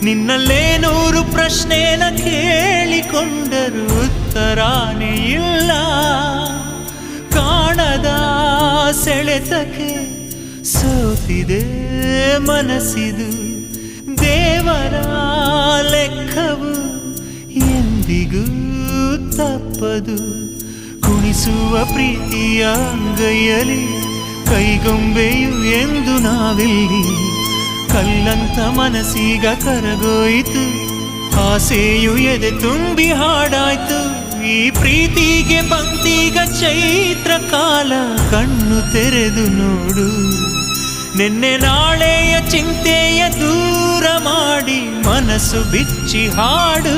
ನಿನ್ನಲ್ಲೇ 100 ಪ್ರಶ್ನೆನ ಕೇಳಿಕೊಂಡರೂ ಉತ್ತರಾನೇ ಇಲ್ಲ. ಕಾಣದ ಸೆಳೆತಕ್ಕೆ ಸೋತಿದೆ ಮನಸ್ಸಿದು. ದೇವರ ಲೆಕ್ಕವು ಎಂದಿಗೂ ತಪ್ಪದು. ಕುಣಿಸುವ ಪ್ರೀತಿಯ ಅಂಗೈಯಲ್ಲಿ ಕೈಗೊಂಬೆಯು ಎಂದು ನಾವಿಲ್ಲಿ. ಕಲ್ಲಂತ ಮನಸ್ಸೀಗ ಕರಗೋಯಿತು, ಆಸೆಯು ಎದೆ ತುಂಬಿ ಹಾಡಾಯ್ತು. ಈ ಪ್ರೀತಿಗೆ ಬಂತೀಗ ಚೈತ್ರ ಕಾಲ, ಕಣ್ಣು ತೆರೆದು ನೋಡು. ನಿನ್ನೆ ನಾಳೆಯ ಚಿಂತೆಯ ದೂರ ಮಾಡಿ ಮನಸ್ಸು ಬಿಚ್ಚಿ ಹಾಡು.